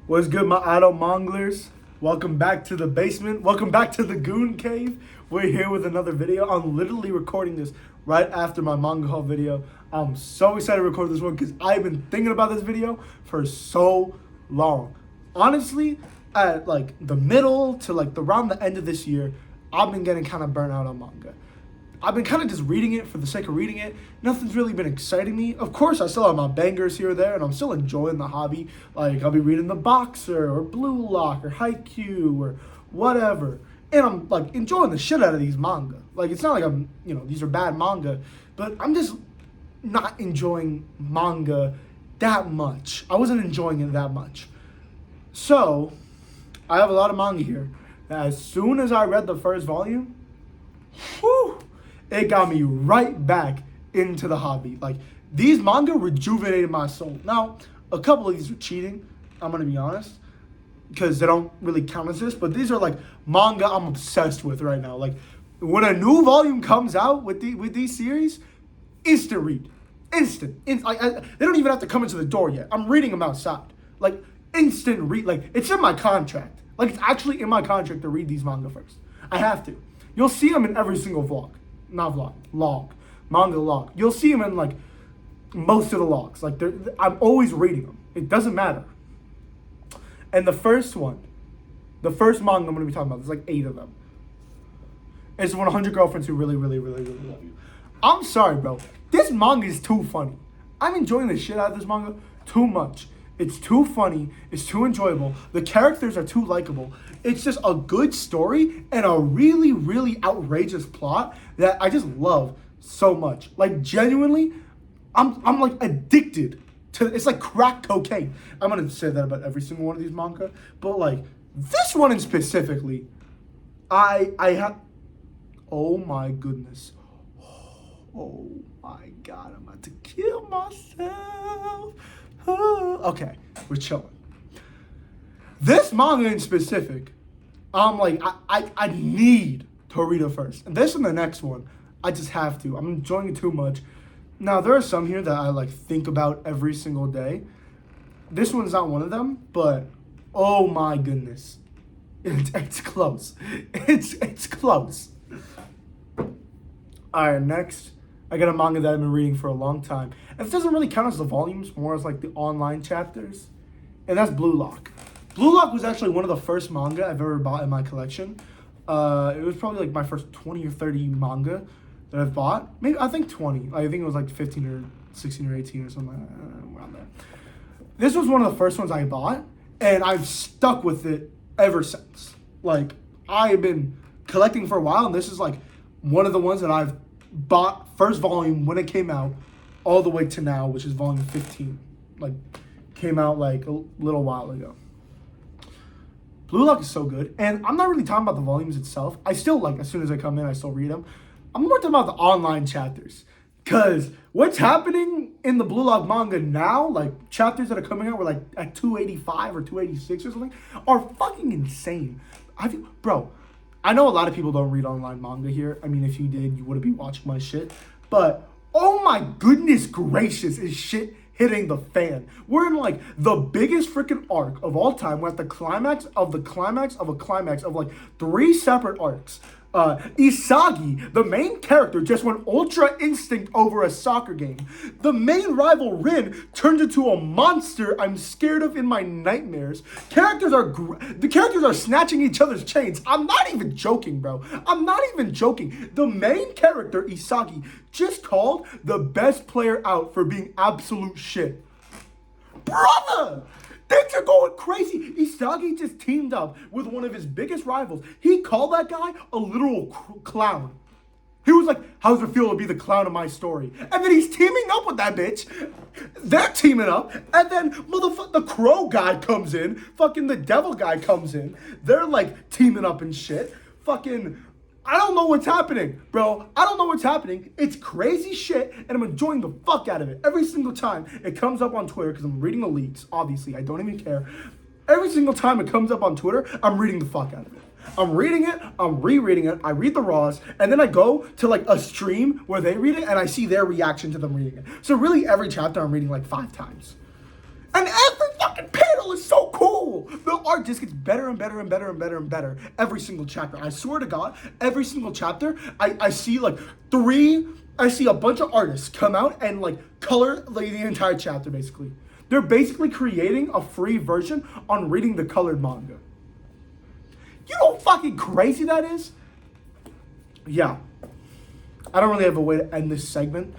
What's good, my idol monglers? Welcome back to the basement. Welcome back to the Goon Cave. We're here with another video. I'm literally recording this right after my manga haul video. I'm so excited to record this one because I've been thinking about this video for so long. Honestly, at like the middle to like around the end of this year, I've been getting kind of burnt out on manga. I've been kind of just reading it for the sake of reading it. Nothing's really been exciting me. Of course, I still have my bangers here or there, and I'm still enjoying the hobby. Like, I'll be reading The Boxer, or Blue Lock, or Haikyuu, or whatever. And I'm, like, enjoying the shit out of these manga. Like, it's not like I'm, these are bad manga, but I'm just not enjoying manga that much. I wasn't enjoying it that much. So, I have a lot of manga here. As soon as I read the first volume, whew, it got me right back into the hobby. Like, these manga rejuvenated my soul. Now, a couple of these are cheating, I'm going to be honest, because they don't really count as this, but these are, like, manga I'm obsessed with right now. Like, when a new volume comes out with these series, instant read. Instant. They don't even have to come into the door yet. I'm reading them outside. Like, instant read. Like, it's in my contract. Like, it's actually in my contract to read these manga first. I have to. You'll see them in every single vlog. Not vlog, log, manga log. You'll see them in like most of the logs. Like I'm always reading them. It doesn't matter. And the first manga I'm going to be talking about, there's like 8 of them. It's 100 Girlfriends Who Really, Really, Really, Really Love You. I'm sorry, bro. This manga is too funny. I'm enjoying the shit out of this manga too much. It's too funny. It's too enjoyable. The characters are too likable. It's just a good story and a really, really outrageous plot that I just love so much. Like, genuinely, I'm like addicted to it's like crack cocaine. I'm gonna say that about every single one of these manga, but like this one in specifically, I have. Oh my goodness. Oh my God, I'm about to kill myself. Okay, we're chilling. This manga in specific, I'm like, I need to read it first. And this and the next one, I just have to. I'm enjoying it too much. Now, there are some here that I like think about every single day. This one's not one of them, but oh my goodness. It's close. It's close. Alright, next. I got a manga that I've been reading for a long time. And it doesn't really count as the volumes, more as like the online chapters. And that's Blue Lock. Blue Lock was actually one of the first manga I've ever bought in my collection. It was probably like my first 20 or 30 manga that I've bought. Maybe, I think 20. I think it was like 15 or 16 or 18 or something around there. This was one of the first ones I bought, and I've stuck with it ever since. Like, I have been collecting for a while, and this is like one of the ones that I've bought first volume when it came out all the way to now, which is volume 15. Like, came out like a little while ago. Blue Lock is so good, and I'm not really talking about the volumes itself. I still, like, as soon as I come in, I still read them. I'm more talking about the online chapters, because what's happening in the Blue Lock manga now, like, chapters that are coming out were, like, at 285 or 286 or something, are fucking insane. Bro, I know a lot of people don't read online manga here. I mean, if you did, you wouldn't be watching my shit, but oh my goodness gracious, is shit hitting the fan. We're in like the biggest freaking arc of all time. We're at the climax of the climax of a climax of like 3 separate arcs. Isagi, the main character, just went Ultra Instinct over a soccer game. The main rival, Rin, turned into a monster I'm scared of in my nightmares. The characters are snatching each other's chains. I'm not even joking, bro. I'm not even joking. The main character, Isagi, just called the best player out for being absolute shit. Brother! Things are going crazy. Isagi just teamed up with one of his biggest rivals. He called that guy a literal clown. He was like, how's it feel to be the clown of my story? And then he's teaming up with that bitch. They're teaming up. And then the crow guy comes in. Fucking the devil guy comes in. They're like teaming up and shit. Fucking, I don't know what's happening, bro. I don't know what's happening. It's crazy shit, and I'm enjoying the fuck out of it. Every single time it comes up on Twitter, because I'm reading the leaks, obviously, I don't even care. Every single time it comes up on Twitter, I'm reading the fuck out of it. I'm reading it, I'm rereading it, I read the raws, and then I go to like a stream where they read it, and I see their reaction to them reading it. So really every chapter I'm reading like 5 times. And every fucking panel is so cool. art just gets better and better and better and better and better every single chapter. I swear to God, every single chapter, I see like I see a bunch of artists come out and like color like the entire chapter basically. They're basically creating a free version on reading the colored manga. You know how fucking crazy that is? Yeah. I don't really have a way to end this segment.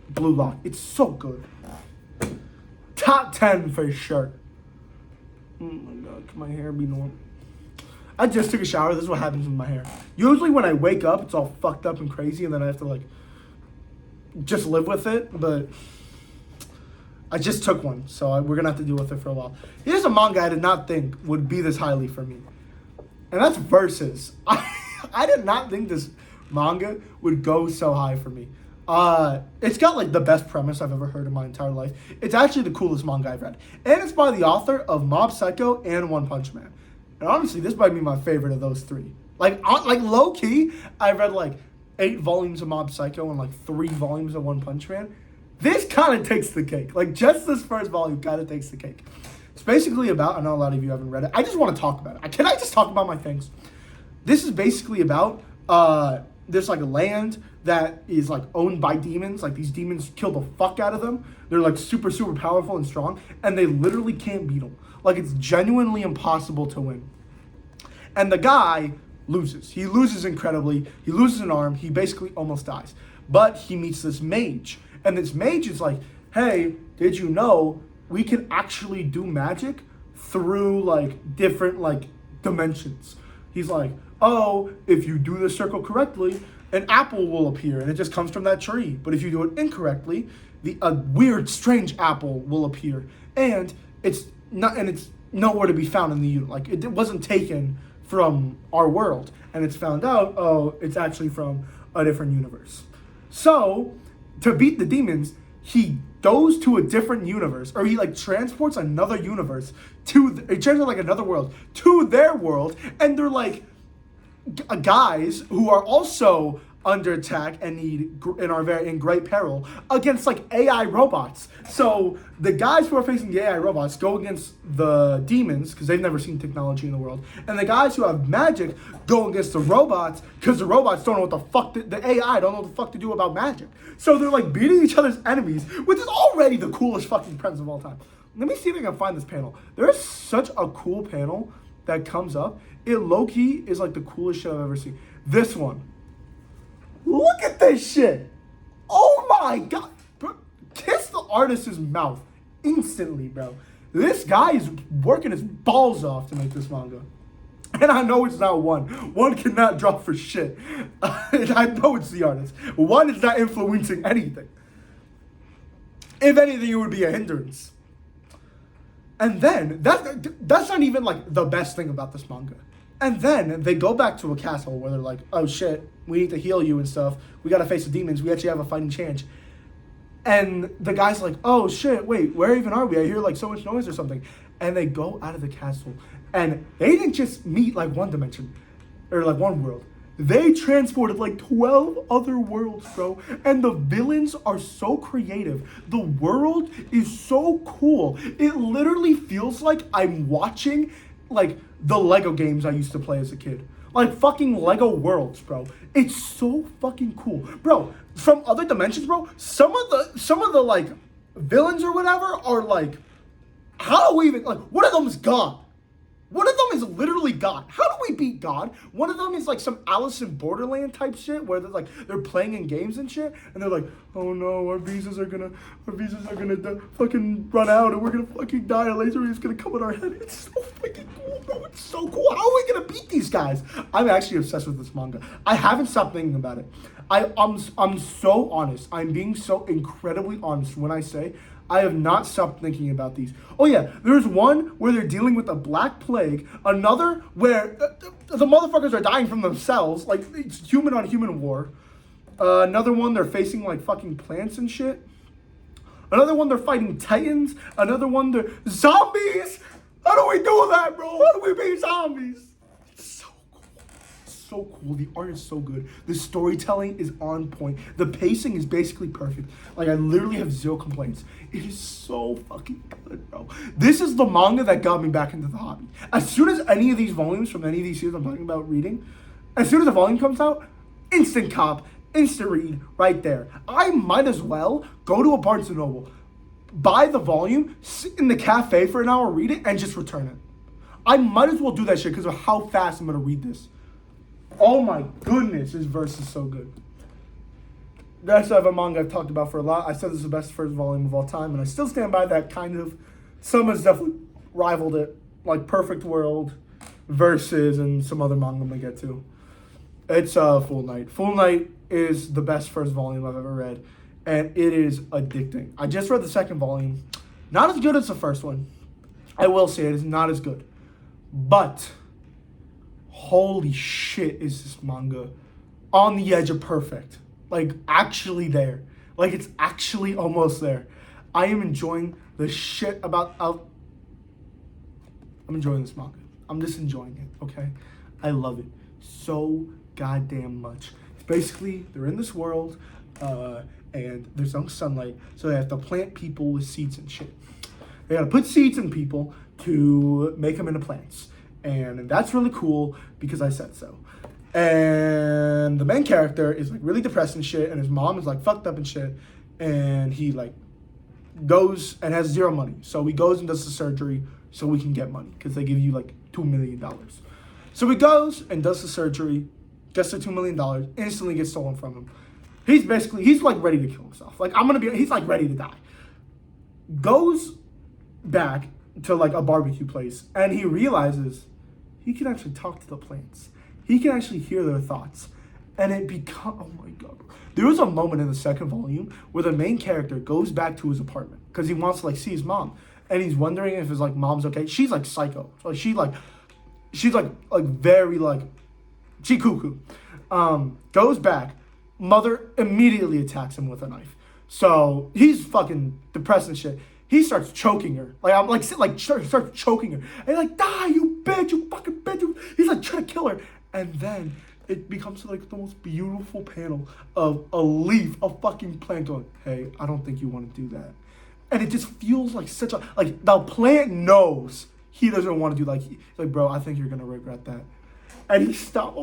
Blue Lock. It's so good. Top 10 for sure. Oh my God, can my hair be normal? I just took a shower. This is what happens with my hair. Usually when I wake up, it's all fucked up and crazy, and then I have to like just live with it. But I just took one, so we're gonna have to deal with it for a while. Here's a manga I did not think would be this highly for me, and that's Versus. I did not think this manga would go so high for me. It's got like the best premise I've ever heard in my entire life. It's actually the coolest manga I've read, and it's by the author of Mob Psycho and One Punch Man. And honestly, this might be my favorite of those three. Like low key, I read like 8 volumes of Mob Psycho and like 3 volumes of One Punch Man. This kind of takes the cake. Like just this first volume kind of takes the cake. It's basically about, I know a lot of you haven't read it. I just want to talk about it. Can I just talk about my things? This is basically about there's like a land that is like owned by demons. Like these demons kill the fuck out of them. They're like super, super powerful and strong, and they literally can't beat them. Like it's genuinely impossible to win. And the guy loses. He loses incredibly. He loses an arm. He basically almost dies. But he meets this mage. And this mage is like, hey, did you know we can actually do magic through like different like dimensions? He's like, oh, if you do the circle correctly, an apple will appear, and it just comes from that tree. But if you do it incorrectly, a weird, strange apple will appear, and it's nowhere to be found in the universe. Like it wasn't taken from our world, and it's found out, oh, it's actually from a different universe. So to beat the demons, he goes to a different universe, or he like transports another universe it transports like another world to their world, and they're like guys who are also under attack and are in great peril against like AI robots. So the guys who are facing the AI robots go against the demons because they've never seen technology in the world, and the guys who have magic go against the robots because the robots don't know what the fuck the AI don't know what the fuck to do about magic. So they're like beating each other's enemies, which is already the coolest fucking premise of all time. Let me see if I can find this panel. There is such a cool panel that comes up. It low-key is like the coolest shit I've ever seen. This one. Look at this shit. Oh my God. Bro, kiss the artist's mouth instantly, bro. This guy is working his balls off to make this manga. And I know it's not one. One cannot draw for shit. I know it's the artist. One is not influencing anything. If anything, it would be a hindrance. And then, that's not even like the best thing about this manga. And then they go back to a castle where they're like, oh shit, we need to heal you and stuff. We gotta face the demons. We actually have a fighting chance. And the guy's like, oh shit, wait, where even are we? I hear like so much noise or something. And they go out of the castle. And they didn't just meet like one dimension, or like one world. They transported like 12 other worlds, bro. And the villains are so creative. The world is so cool. It literally feels like I'm watching like the Lego games I used to play as a kid. Like fucking Lego Worlds, bro. It's so fucking cool. Bro, from other dimensions, bro, some of the like villains or whatever are like, how do we even, like, one of them is God. One of them is literally God. How do we beat God? One of them is like some Alice in Borderland type shit where they're playing in games and shit, and they're like, oh no, our visas are gonna fucking run out, and we're gonna fucking die. A laser is gonna come in our head. It's so fucking cool, bro. It's so cool. How are we gonna beat these guys? I'm actually obsessed with this manga. I haven't stopped thinking about it. I'm so honest. I'm being so incredibly honest when I say I have not stopped thinking about these. Oh yeah, there's one where they're dealing with a black plague. Another where the motherfuckers are dying from themselves. Like, it's human on human war. Another one, they're facing like fucking plants and shit. Another one, they're fighting titans. Another one, they're zombies. How do we do that, bro? How do we beat zombies? It's so cool. It's so cool. The art is so good. The storytelling is on point. The pacing is basically perfect. Like, I literally have zero complaints. It is so fucking good, bro. This is the manga that got me back into the hobby. As soon as any of these volumes from any of these series I'm talking about reading, as soon as a volume comes out, instant cop, instant read right there. I might as well go to a Barnes & Noble, buy the volume, sit in the cafe for an hour, read it, and just return it. I might as well do that shit because of how fast I'm going to read this. Oh my goodness, this verse is so good. That's a manga I've talked about for a lot. I said this is the best first volume of all time, and I still stand by that kind of. Some has definitely rivaled it, like Perfect World, Versus, and some other manga I'm going to get to. It's Full Night. Full Night is the best first volume I've ever read, and it is addicting. I just read the second volume. Not as good as the first one. I will say it is not as good. But, holy shit, is this manga on the edge of perfect. Like, actually there. Like, it's actually almost there. I am enjoying the shit about... I'm enjoying this manga. I'm just enjoying it, okay? I love it so goddamn much. It's basically, they're in this world, and there's no sunlight, so they have to plant people with seeds and shit. They gotta put seeds in people to make them into plants. And that's really cool because I said so. And the main character is like really depressed and shit, and his mom is like fucked up and shit. And he like goes and has zero money. So he goes and does the surgery so we can get money because they give you like $2 million. So he goes and does the surgery, gets the $2 million, instantly gets stolen from him. He's like ready to kill himself. Like, he's like ready to die. Goes back to like a barbecue place and he realizes he can actually talk to the plants. He can actually hear their thoughts. And oh my God. There was a moment in the second volume where the main character goes back to his apartment because he wants to like see his mom. And he's wondering if his like mom's okay. She's like psycho. Like she's very like, she cuckoo. Goes back. Mother immediately attacks him with a knife. So he's fucking depressed and shit. He starts choking her. Starts choking her. And he's like, die, you bitch, you fucking bitch. He's like trying to kill her. And then it becomes like the most beautiful panel of a leaf, a fucking plant going, hey, I don't think you want to do that. And it just feels like such a, like the plant knows he doesn't want to do he's like, bro, I think you're going to regret that. And he stopped.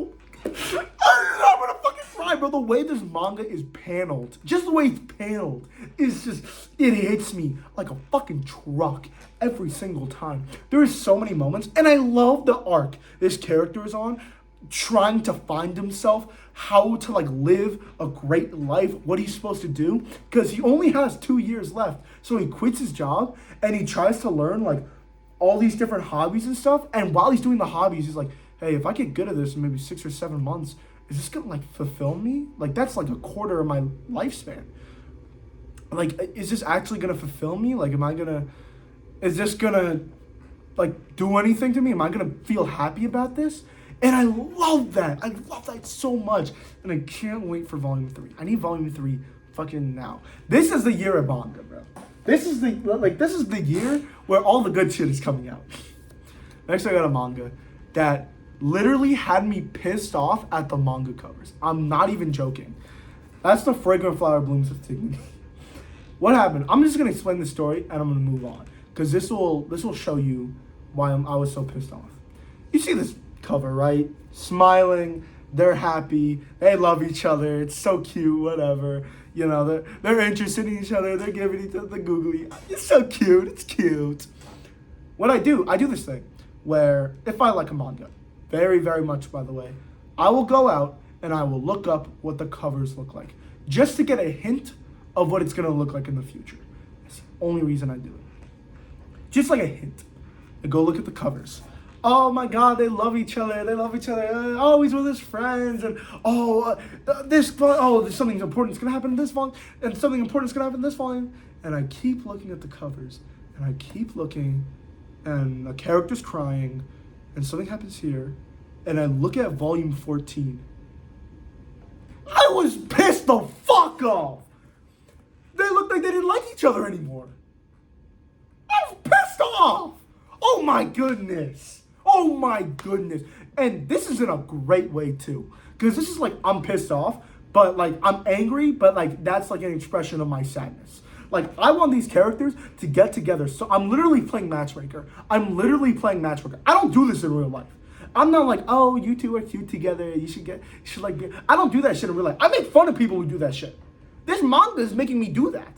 I'm going to fucking cry, bro. The way this manga is paneled, just the way it's paneled, is just, it hits me like a fucking truck every single time. There is so many moments, and I love the arc this character is on, trying to find himself, how to like live a great life, what he's supposed to do, because he only has 2 years left. So he quits his job, and he tries to learn like all these different hobbies and stuff, and while he's doing the hobbies, he's like, hey, if I get good at this in maybe 6 or 7 months, is this gonna like fulfill me? Like that's like a quarter of my lifespan. Like, is this actually gonna fulfill me? Like, is this gonna like do anything to me? Am I gonna feel happy about this? And I love that. I love that so much. And I can't wait for volume 3. I need volume 3 fucking now. This is the year of manga, bro. This is the year where all the good shit is coming out. Next I got a manga that literally had me pissed off at the manga covers. I'm not even joking. That's the Fragrant Flower Blooms of Dignity. What happened? I'm just gonna explain the story and I'm gonna move on. Because this will show you why I was so pissed off. You see this cover, right? Smiling, they're happy, they love each other, it's so cute, whatever. You know, they're interested in each other, they're giving each other the googly. It's so cute, it's cute. What I do this thing where if I like a manga, very, very much, by the way, I will go out and I will look up what the covers look like just to get a hint of what it's going to look like in the future. That's the only reason I do it. Just like a hint. I go look at the covers. Oh my God, they love each other. They love each other. Always with his friends. And there's something important that's going to happen in this volume. And something important is going to happen in this volume. And I keep looking at the covers. And I keep looking. And a character's crying. And something happens here. And I look at volume 14. I was pissed the fuck off. They looked like they didn't like each other anymore. I was pissed off. Oh my goodness. Oh my goodness. And this is in a great way too. Because this is like, I'm pissed off, but like, I'm angry, but like, that's like an expression of my sadness. Like, I want these characters to get together. So I'm literally playing Matchmaker. I don't do this in real life. I'm not like, oh, you two are cute together. You should like be. I don't do that shit in real life. I make fun of people who do that shit. This manga is making me do that.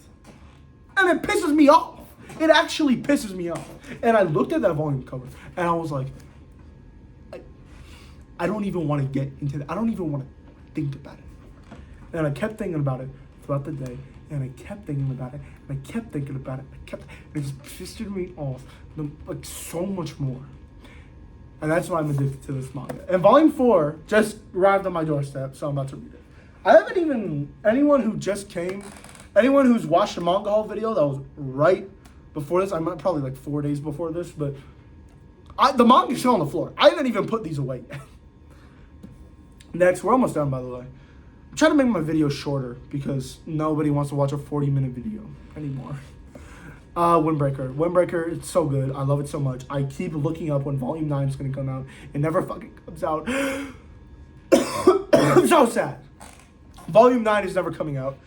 And it pisses me off. It actually pisses me off. And I looked at that volume cover and I was like, I don't even want to get into that. I don't even want to think about it. And I kept thinking about it throughout the day. And I kept thinking about it. And I kept thinking about it. It just pissed me off like so much more. And that's why I'm addicted to this manga. And volume 4 just arrived on my doorstep, so I'm about to read it. I haven't even, anyone who's watched the manga haul video that was right before this, I might probably like 4 days before this, but the manga's still on the floor. I didn't even put these away yet. Next, we're almost done, by the way. I'm trying to make my videos shorter because nobody wants to watch a 40-minute video anymore. Windbreaker, it's so good. I love it so much. I keep looking up when Volume 9 is going to come out. It never fucking comes out. I'm so sad. Volume 9 is never coming out.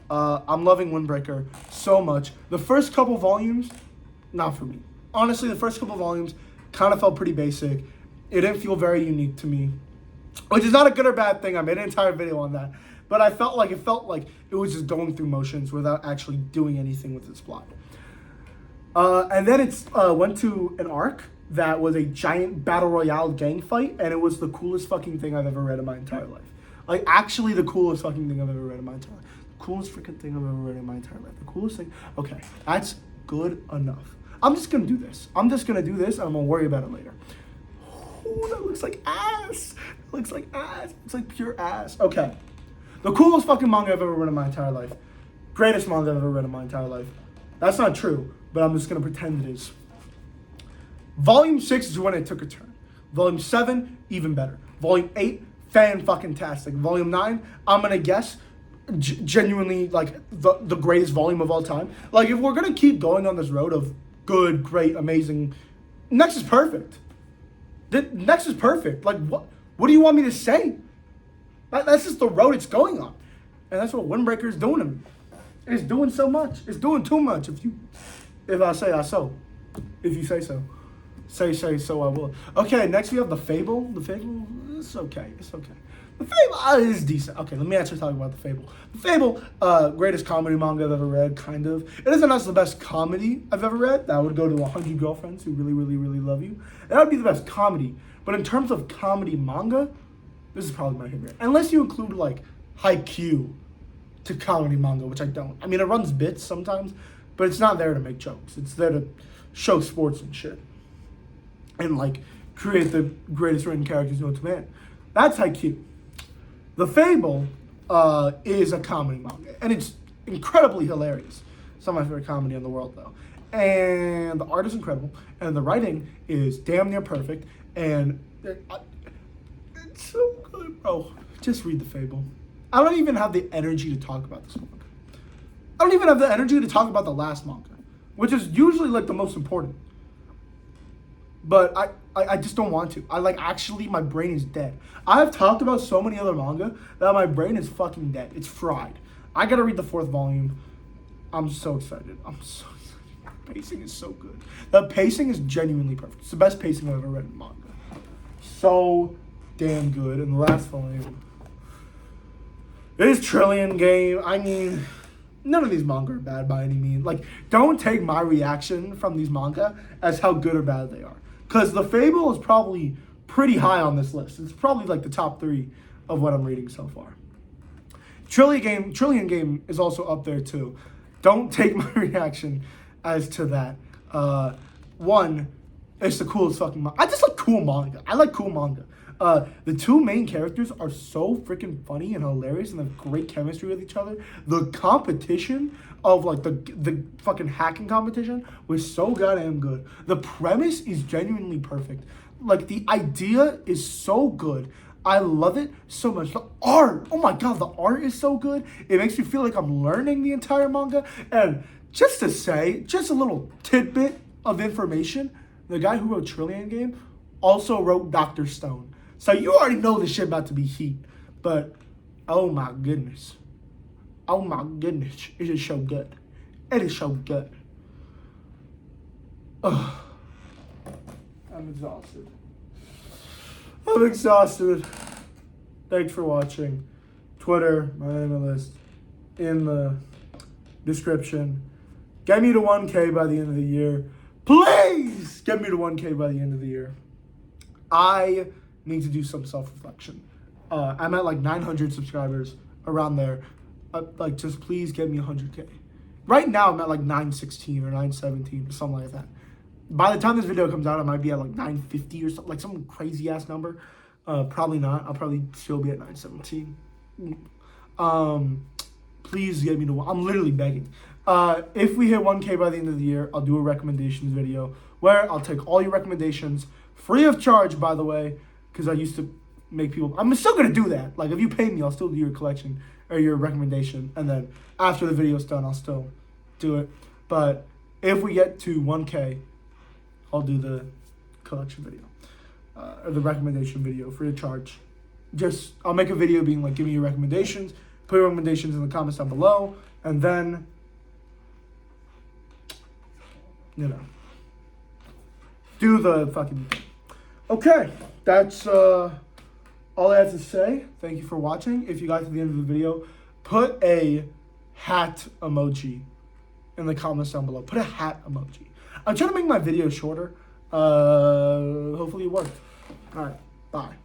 I'm loving Windbreaker so much. The first couple volumes, not for me. Honestly, the first couple volumes kind of felt pretty basic. It didn't feel very unique to me, which is not a good or bad thing. I made an entire video on that. But it felt like it was just going through motions without actually doing anything with its plot. And then it went to an arc that was a giant battle royale gang fight, and it was the coolest fucking thing I've ever read in my entire life. Like, actually the coolest fucking thing I've ever read in my entire life. The coolest freaking thing I've ever read in my entire life. The coolest thing. Okay, that's good enough. I'm just gonna do this. And I'm gonna worry about it later. Ooh, that looks like ass. It's like pure ass. Okay. The coolest fucking manga I've ever read in my entire life. Greatest manga I've ever read in my entire life. That's not true, but I'm just going to pretend it is. Volume 6 is when it took a turn. Volume 7, even better. Volume 8, fan-fucking-tastic. Volume 9, I'm going to guess, genuinely, like, the greatest volume of all time. Like, if we're going to keep going on this road of good, great, amazing, next is perfect. Next is perfect. Like, what do you want me to say? That's just the road it's going on. And that's what Windbreaker is doing to me. It's doing so much. It's doing too much. If I say, I so. If you say so. Say so, I will. Okay, next we have the Fable. The Fable, it's okay. The Fable is decent. Okay, let me actually talk about the Fable. The Fable, greatest comedy manga I've ever read, kind of. It isn't the best comedy I've ever read. That would go to 100 Girlfriends Who Really, Really, Really Love You. That would be the best comedy. But in terms of comedy manga, this is probably my favorite. Unless you include, like, Haikyuu to comedy manga, which I don't. I mean, it runs bits sometimes, but it's not there to make jokes. It's there to show sports and shit. And, like, create the greatest written characters known to man. That's Haikyuu. The Fable is a comedy manga, and it's incredibly hilarious. It's not my favorite comedy in the world, though. And the art is incredible, and the writing is damn near perfect, and it's so good, bro. Just read the Fable. I don't even have the energy to talk about this manga. I don't even have the energy to talk about the last manga, which is usually, like, the most important. But I just don't want to. Actually, my brain is dead. I've talked about so many other manga that my brain is fucking dead. It's fried. I gotta read the 4th volume. I'm so excited. The pacing is so good. The pacing is genuinely perfect. It's the best pacing I've ever read in manga. So damn good. And the last volume is Trillion Game. I mean, none of these manga are bad by any means. Like, don't take my reaction from these manga as how good or bad they are. Because The Fable is probably pretty high on this list. It's probably like the top 3 of what I'm reading so far. Trillion Game is also up there too. Don't take my reaction as to that. One, it's the coolest fucking manga. I just like cool manga. I like cool manga. The 2 main characters are so freaking funny and hilarious and have great chemistry with each other. The competition of, like, the fucking hacking competition was so goddamn good. The premise is genuinely perfect. Like, the idea is so good. I love it so much. The art, oh my god, the art is so good. It makes me feel like I'm learning the entire manga. And just to say, just a little tidbit of information, the guy who wrote Trillion Game also wrote Dr. Stone. So you already know this shit about to be heat. But, oh my goodness. Oh my goodness. It is so good. It is so good. Ugh. I'm exhausted. I'm exhausted. Thanks for watching. Twitter, my email list, in the description. Get me to 1K by the end of the year. Please get me to 1K by the end of the year. I need to do some self-reflection. I'm at like 900 subscribers, around there. Like, just please get me 100K. Right now, I'm at like 916 or 917 or something like that. By the time this video comes out, I might be at like 950 or something, like some crazy ass number. Probably not. I'll probably still be at 917. Please get me to 1. I'm literally begging. If we hit 1K by the end of the year, I'll do a recommendations video where I'll take all your recommendations free of charge, by the way, because I used to make people. I'm still gonna do that. Like, if you pay me, I'll still do your collection or your recommendation, and then after the video's done, I'll still do it. But if we get to 1K, I'll do the collection video or the recommendation video free of charge. Just, I'll make a video being like, give me your recommendations, put your recommendations in the comments down below, and then, you know, do the fucking thing. Okay, that's all I have to say. Thank you for watching. If you got to the end of the video, put a hat emoji in the comments down below. Put a hat emoji. I'm trying to make my video shorter. Hopefully it worked. All right, bye.